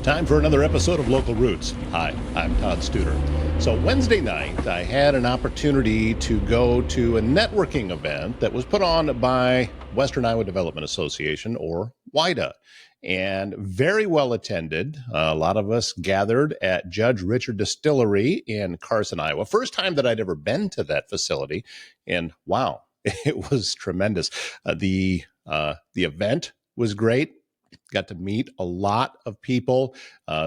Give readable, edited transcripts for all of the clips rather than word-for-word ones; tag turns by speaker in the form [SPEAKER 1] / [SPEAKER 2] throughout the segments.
[SPEAKER 1] Time for another episode of Local Roots. Hi, I'm Todd Studer. So Wednesday night, I had an opportunity to go to a networking event that was put on by Western Iowa Development Association, or WIDA, and very well attended. A lot of us gathered at Judge Richard Distillery in Carson, Iowa. First time that I'd ever been to that facility, and wow, it was tremendous. The event was great. Got to meet a lot of people,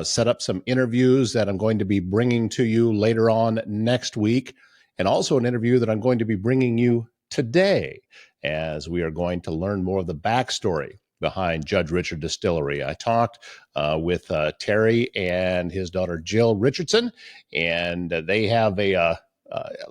[SPEAKER 1] set up some interviews that I'm going to be bringing to you later on next week, and also an interview that I'm going to be bringing you today as we are going to learn more of the backstory behind Judge Richard Distillery. I talked with Terry and his daughter Jill Richardson, and they have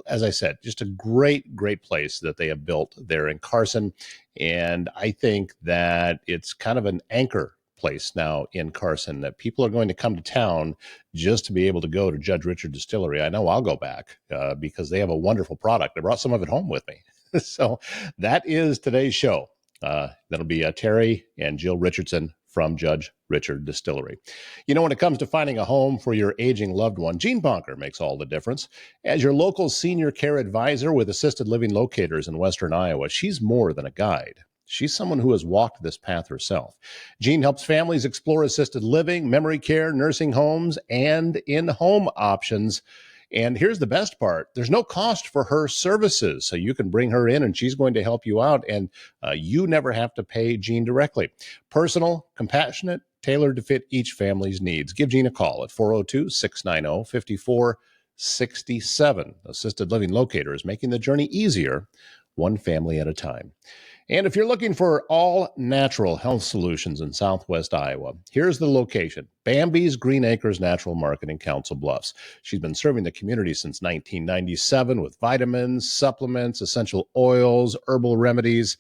[SPEAKER 1] as I said, just a great place that they have built there in Carson. And I think that it's kind of an anchor place now in Carson that people are going to come to town just to be able to go to Judge Richard Distillery. I know I'll go back because they have a wonderful product. I brought some of it home with me. So that is today's show. That'll be Terry and Jill Richardson from Judge Richard Distillery. You know, when it comes to finding a home for your aging loved one, Jean Bonker makes all the difference. As your local senior care advisor with assisted living locators in Western Iowa, she's more than a guide. She's someone who has walked this path herself. Jean helps families explore assisted living, memory care, nursing homes, and in-home options. And here's the best part. There's no cost for her services. So you can bring her in and she's going to help you out. And you never have to pay Jean directly. Personal, compassionate, tailored to fit each family's needs. Give Jean a call at 402-690-5467. Assisted Living Locators, making the journey easier, one family at a time. And if you're looking for all natural health solutions in Southwest Iowa, here's the location: Bambi's Green Acres Natural Market in Council Bluffs. She's been serving the community since 1997 with vitamins, supplements, essential oils, herbal remedies.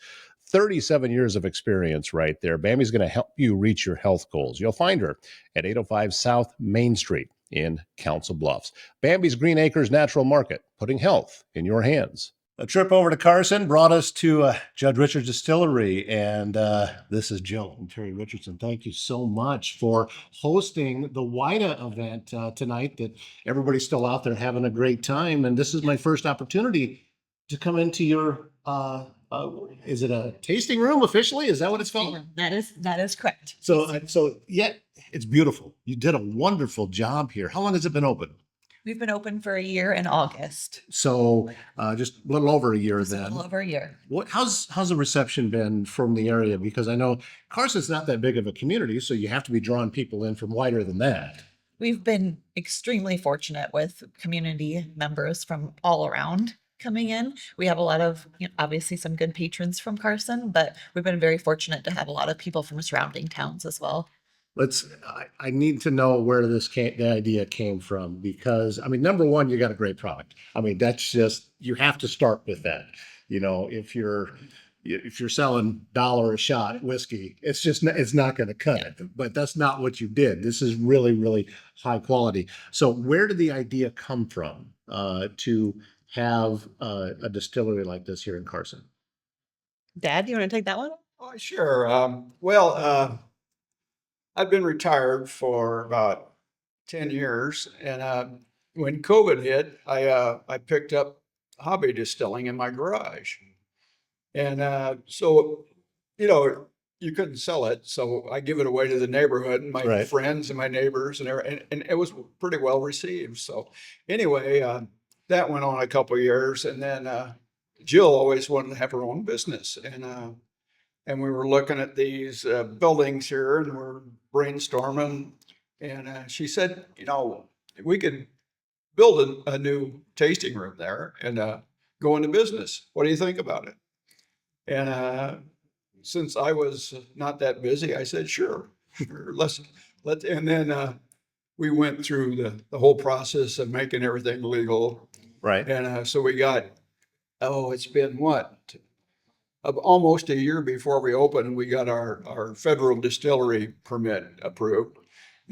[SPEAKER 1] 37 years of experience right there. Bambi's going to help you reach your health goals. You'll find her at 805 South Main Street in Council Bluffs. Bambi's Green Acres Natural Market, putting health in your hands. A trip over to Carson brought us to Judge Richard Distillery, and this is Jill and Terry Richardson. Thank you so much for hosting the WIDA event tonight, that everybody's still out there having a great time. And this is my first opportunity to come into your, is it a tasting room officially? Is that what it's called?
[SPEAKER 2] That is correct.
[SPEAKER 1] So yeah, it's beautiful. You did a wonderful job here. How long has it been open?
[SPEAKER 2] We've been open for a year in August.
[SPEAKER 1] So just a little over a year then.
[SPEAKER 2] A little over a year.
[SPEAKER 1] How's the reception been from the area? Because I know Carson's not that big of a community, so you have to be drawing people in from wider than that.
[SPEAKER 2] We've been extremely fortunate with community members from all around coming in. We have a lot of, obviously some good patrons from Carson, but we've been very fortunate to have a lot of people from surrounding towns as well.
[SPEAKER 1] I need to know where the idea came from, because I mean, number one, you got a great product. I mean, that's just, you have to start with that. You know, if you're selling $1 a shot whiskey, it's not going to cut it. But that's not what you did. This is really high quality. So where did the idea come from to have a distillery like this here in Carson?
[SPEAKER 2] Dad, you want to take that one?
[SPEAKER 3] Oh, sure. I've been retired for about 10 years. And when COVID hit, I picked up hobby distilling in my garage. And so, you couldn't sell it. So I give it away to the neighborhood and my friends and my neighbors and it was pretty well received. So anyway, that went on a couple of years. And then Jill always wanted to have her own business. And we were looking at these buildings here and we're brainstorming. And she said, we could build a new tasting room there and go into business. What do you think about it? And since I was not that busy, I said, sure, let's. And then we went through the whole process of making everything legal.
[SPEAKER 1] Right.
[SPEAKER 3] And so we got, it's been what? Almost a year before we opened, we got our federal distillery permit approved,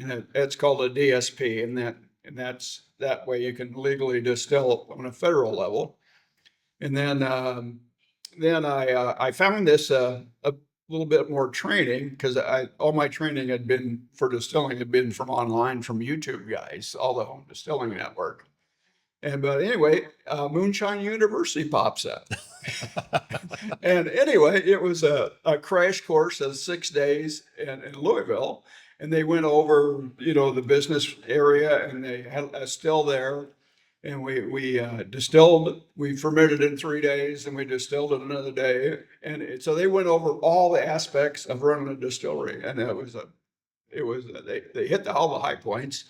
[SPEAKER 3] and it's called a DSP, and that's that way you can legally distill on a federal level. And then I found this a little bit more training because all my training had been for distilling had been from online from YouTube guys, all the home distilling network. And but anyway, Moonshine University pops up. And anyway, it was a crash course of 6 days in Louisville. And they went over, the business area and they had a still there. And we distilled, we fermented in 3 days and we distilled it another day. And so they went over all the aspects of running a distillery. And they hit all the high points.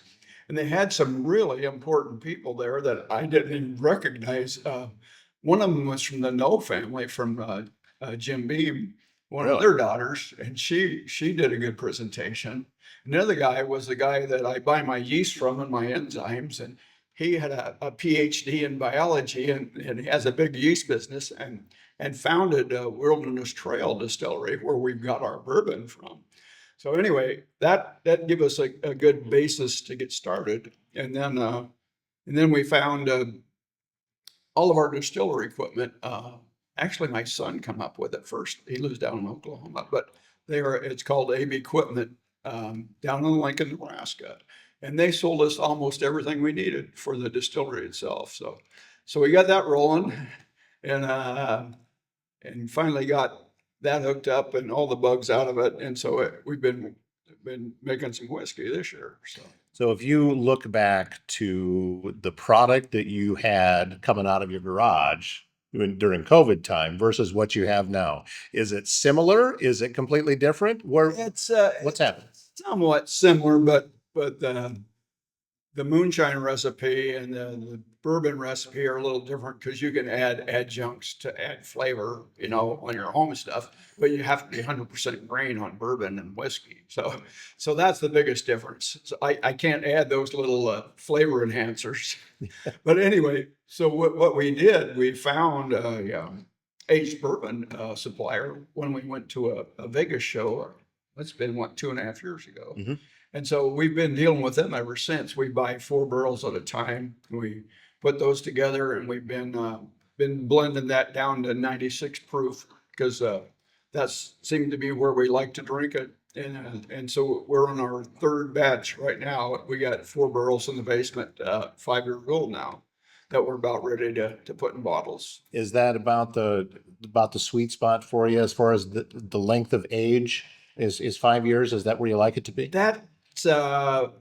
[SPEAKER 3] And they had some really important people there that I didn't even recognize. One of them was from the No family, from Jim Beam, one of
[SPEAKER 1] Really?
[SPEAKER 3] their daughters, and she did a good presentation. And the other guy was the guy that I buy my yeast from and my enzymes, and he had a PhD in biology and he has a big yeast business and founded Wilderness Trail Distillery, where we've got our bourbon from. So anyway, that gave us a good basis to get started, and then we found all of our distillery equipment. Actually, my son come up with it first. He lives down in Oklahoma, but it's called AB Equipment down in Lincoln, Nebraska, and they sold us almost everything we needed for the distillery itself. So we got that rolling, and finally got that hooked up and all the bugs out of it. And so we've been making some whiskey this year.
[SPEAKER 1] So if you look back to the product that you had coming out of your garage during COVID time versus what you have now, is it similar? Is it completely different? What's happened?
[SPEAKER 3] Somewhat similar, but the moonshine recipe and the bourbon recipe are a little different because you can add adjuncts to add flavor, on your home stuff, but you have to be 100% grain on bourbon and whiskey. So that's the biggest difference. So I can't add those little flavor enhancers. But anyway, so what we did, we found aged bourbon supplier when we went to a Vegas show. It's been 2.5 years ago.
[SPEAKER 1] Mm-hmm.
[SPEAKER 3] And so we've been dealing with them ever since. We buy 4 barrels at a time. We put those together, and we've been blending that down to 96 proof because that seemed to be where we like to drink it. And so we're on our 3rd batch right now. We got 4 barrels in the basement, 5-year old now, that we're about ready to put in bottles.
[SPEAKER 1] Is that about the sweet spot for you as far as the length of age? Is 5 years? Is that where you like it to be?
[SPEAKER 3] That's the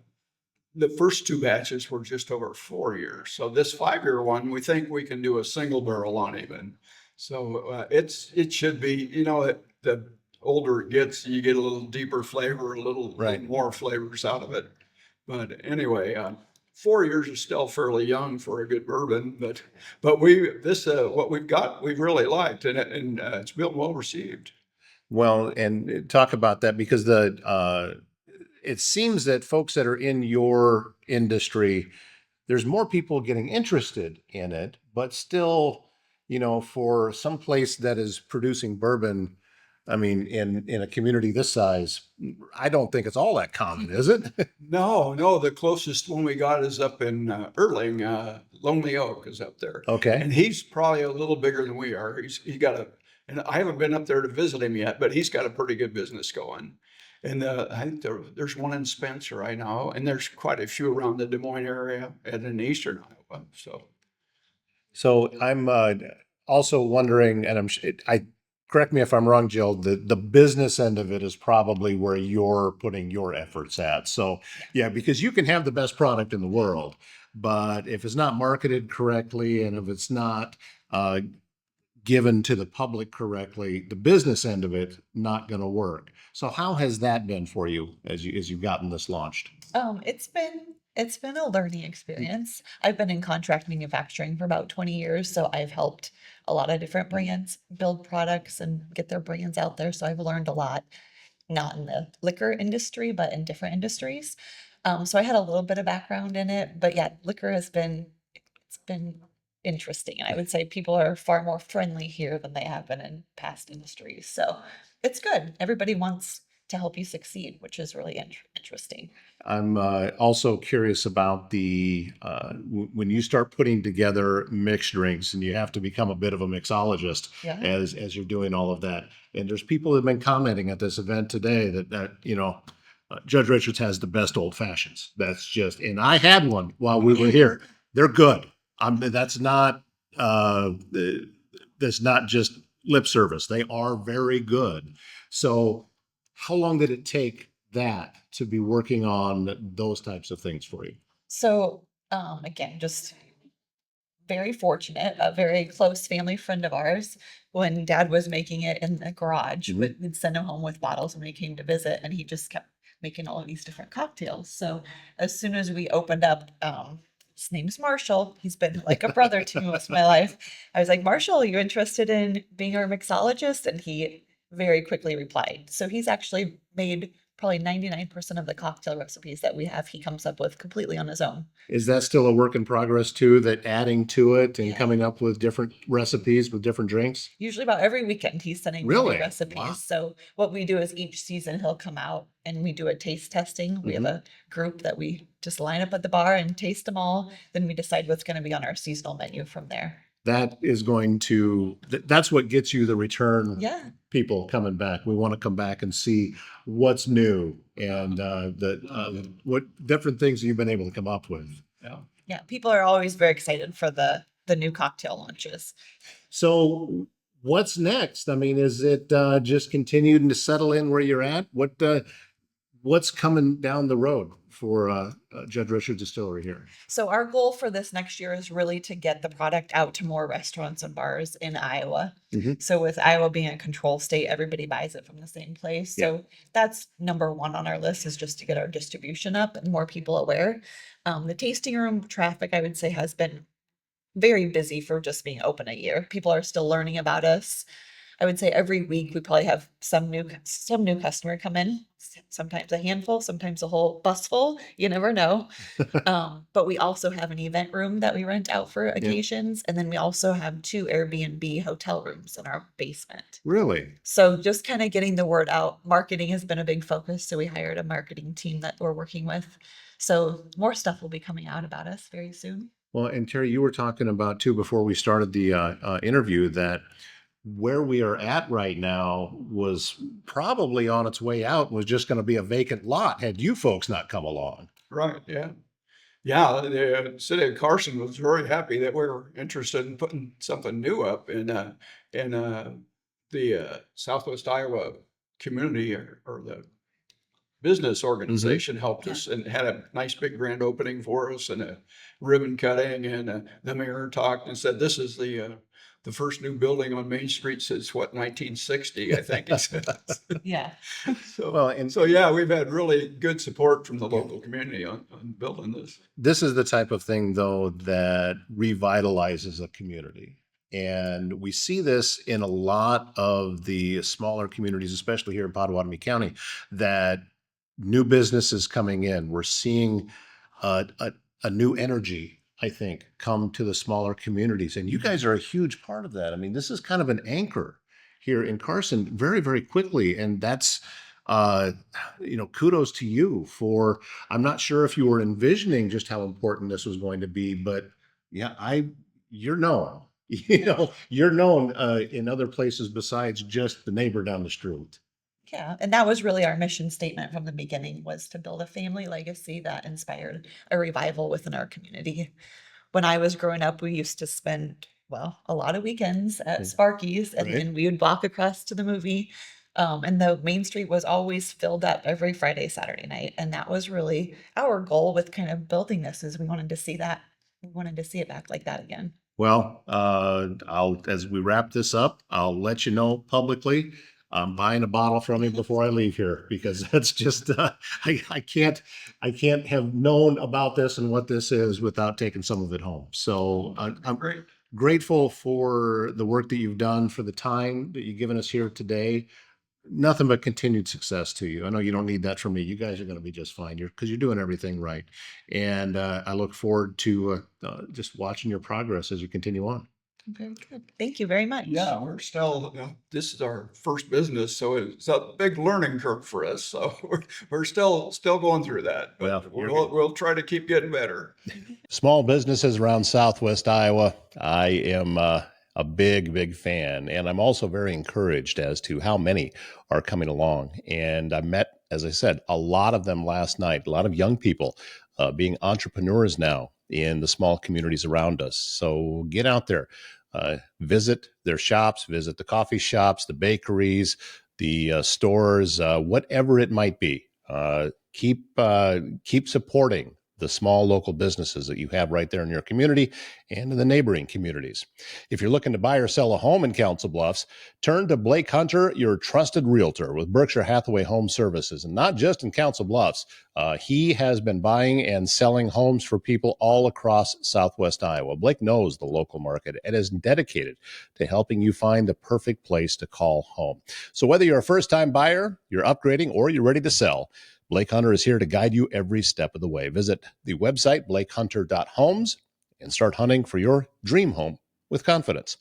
[SPEAKER 3] first 2 batches were just over 4 years. So this 5-year one, we think we can do a single barrel on even. So it should be, the older it gets, you get a little deeper flavor, a little more flavors out of it. But anyway, 4 years is still fairly young for a good bourbon, but what we've got, we've really liked, and it's been well received.
[SPEAKER 1] Well, and talk about that because it seems that folks that are in your industry, there's more people getting interested in it, but still, for some place that is producing bourbon, I mean, in a community this size, I don't think it's all that common, is it?
[SPEAKER 3] No, the closest one we got is up in Erling. Lonely Oak is up there.
[SPEAKER 1] Okay.
[SPEAKER 3] And he's probably a little bigger than we are. He's got and I haven't been up there to visit him yet, but he's got a pretty good business going. And I think there's one in Spencer, I know, and there's quite a few around the Des Moines area and in eastern Iowa.
[SPEAKER 1] So I'm also wondering, and correct me if I'm wrong, Jill, the business end of it is probably where you're putting your efforts at. So yeah, because you can have the best product in the world, but if it's not marketed correctly and if it's not given to the public correctly, the business end of it not going to work. So how has that been for you as you've gotten this launched?
[SPEAKER 2] It's been a learning experience. I've been in contract manufacturing for about 20 years, so I've helped a lot of different brands build products and get their brands out there. So I've learned a lot, not in the liquor industry, but in different industries. So I had a little bit of background in it, but yeah, liquor it's been interesting. And I would say people are far more friendly here than they have been in past industries. So it's good. Everybody wants to help you succeed, which is really interesting.
[SPEAKER 1] I'm also curious about the when you start putting together mixed drinks, and you have to become a bit of a mixologist
[SPEAKER 2] Yeah.
[SPEAKER 1] as you're doing all of that. And there's people that have been commenting at this event today that Judge Richards has the best old fashions. That's just, and I had one while we were here. They're good. That's not that's not just lip service. They are very good. So, how long did it take that to be working on those types of things for you?
[SPEAKER 2] So, again, just very fortunate. A very close family friend of ours, when dad was making it in the garage,
[SPEAKER 1] Mhm.
[SPEAKER 2] we'd send him home with bottles when he came to visit, and he just kept making all of these different cocktails. So as soon as we opened up, his name's Marshall. He's been like a brother to me most of my life. I was like, Marshall, are you interested in being our mixologist? And he very quickly replied. So he's actually made probably 99% of the cocktail recipes that we have, he comes up with completely on his own.
[SPEAKER 1] Is that still a work in progress too, that adding to it and
[SPEAKER 2] Yeah.
[SPEAKER 1] coming up with different recipes with different drinks?
[SPEAKER 2] Usually about every weekend he's sending me
[SPEAKER 1] Really?
[SPEAKER 2] new recipes.
[SPEAKER 1] Wow.
[SPEAKER 2] So what we do is each season he'll come out and we do a taste testing. We have a group that we just line up at the bar and taste them all. Then we decide what's going to be on our seasonal menu from there.
[SPEAKER 1] That is going to, that's what gets you the return
[SPEAKER 2] Yeah.
[SPEAKER 1] people coming back. We want to come back and see what's new and what different things you've been able to come up with.
[SPEAKER 3] Yeah.
[SPEAKER 2] Yeah. People are always very excited for the new cocktail launches.
[SPEAKER 1] So what's next? I mean, is it just continuing to settle in where you're at? What's coming down the road for Judge Richard Distillery here?
[SPEAKER 2] So our goal for this next year is really to get the product out to more restaurants and bars in Iowa.
[SPEAKER 1] Mhm.
[SPEAKER 2] So with Iowa being a control state, everybody buys it from the same place.
[SPEAKER 1] Yeah.
[SPEAKER 2] So that's number one on our list, is just to get our distribution up and more people aware. The tasting room traffic, I would say, has been very busy for just being open a year. People are still learning about us. I would say every week we probably have some new customer come in. Sometimes a handful, sometimes a whole bus full. You never know. But we also have an event room that we rent out for occasions, and then we also have 2 Airbnb hotel rooms in our basement.
[SPEAKER 1] Really?
[SPEAKER 2] So just kind of getting the word out. Marketing has been a big focus, so we hired a marketing team that we're working with. So more stuff will be coming out about us very soon.
[SPEAKER 1] Well, and Terry, you were talking about too before we started the interview that where we are at right now was probably on its way out, was just going to be a vacant lot had you folks not come along.
[SPEAKER 3] Right. Yeah. Yeah. The city of Carson was very happy that we were interested in putting something new up in the Southwest Iowa community or the business organization helped us and had a nice big grand opening for us and a ribbon cutting. And the mayor talked and said, "This is the first new building on Main Street since what, 1960, I think." He said.
[SPEAKER 2] Yeah.
[SPEAKER 3] So,
[SPEAKER 1] Well, and
[SPEAKER 3] so yeah, we've had really good support from the local community on building this.
[SPEAKER 1] this is the type of thing, though, that revitalizes a community. And we see this in a lot of the smaller communities, especially here in Potawatomi County, that new businesses coming in. We're seeing a new energy, I think, come to the smaller communities. And you guys are a huge part of that. I mean, this is kind of an anchor here in Carson very, very quickly. And that's, kudos to you for, I'm not sure if you were envisioning just how important this was going to be, but yeah, you're known, you're known in other places besides just the neighbor down the street.
[SPEAKER 2] Yeah, and that was really our mission statement from the beginning, was to build a family legacy that inspired a revival within our community. When I was growing up, we used to spend, well, a lot of weekends at Sparky's, and
[SPEAKER 1] Right.
[SPEAKER 2] then we would walk across to the movie. And the main street was always filled up every Friday, Saturday night. And that was really our goal with kind of building this, is we wanted to see that. We wanted to see it back like that again.
[SPEAKER 1] Well, as we wrap this up, I'll let you know publicly. I'm buying a bottle from you before I leave here, because that's just I can't have known about this and what this is without taking some of it home. So I'm
[SPEAKER 3] Great.
[SPEAKER 1] grateful for the work that you've done, for the time that you've given us here today. Nothing but continued success to you. I know you don't need that from me. You guys are going to be just fine. Because you're doing everything right, and I look forward to just watching your progress as you continue on.
[SPEAKER 2] Very good. Thank you very much.
[SPEAKER 3] Yeah, we're still, this is our first business, so it's a big learning curve for us. So we're still going through that,
[SPEAKER 1] Well,
[SPEAKER 3] but
[SPEAKER 1] you're
[SPEAKER 3] we'll try to keep getting better.
[SPEAKER 1] Small businesses around Southwest Iowa. I am a big fan, and I'm also very encouraged as to how many are coming along. And I met, as I said, a lot of them last night. A lot of young people being entrepreneurs now in the small communities around us. So get out there, visit their shops, visit the coffee shops, the bakeries, the stores, whatever it might be. Keep supporting the small local businesses that you have right there in your community and in the neighboring communities. If you're looking to buy or sell a home in Council Bluffs, turn to Blake Hunter, your trusted realtor with Berkshire Hathaway Home Services, and not just in Council Bluffs. He has been buying and selling homes for people all across Southwest Iowa. Blake knows the local market and is dedicated to helping you find the perfect place to call home. So whether you're a first-time buyer, you're upgrading, or you're ready to sell, Blake Hunter is here to guide you every step of the way. Visit the website, blakehunter.homes, and start hunting for your dream home with confidence.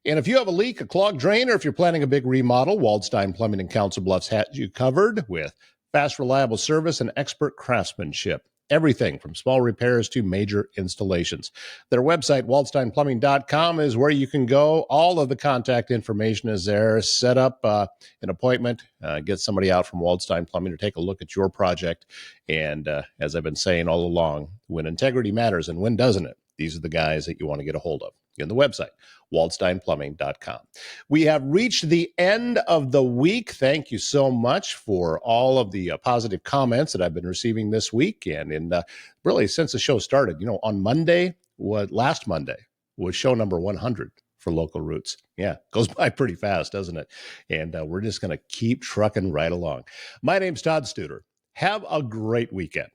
[SPEAKER 1] And if you have a leak, a clogged drain, or if you're planning a big remodel, Waldstein Plumbing in Council Bluffs has you covered with fast, reliable service and expert craftsmanship. Everything from small repairs to major installations. Their website, waldsteinplumbing.com, is where you can go. All of the contact information is there. Set up an appointment, get somebody out from Waldstein Plumbing to take a look at your project. And as I've been saying all along, when integrity matters and when doesn't it? These are the guys that you want to get a hold of. In the website, waldsteinplumbing.com. We have reached the end of the week. Thank you so much for all of the positive comments that I've been receiving this week. And really, since the show started, on last Monday was show number 100 for Local Roots. Yeah, goes by pretty fast, doesn't it? And we're just going to keep trucking right along. My name's Todd Studer. Have a great weekend.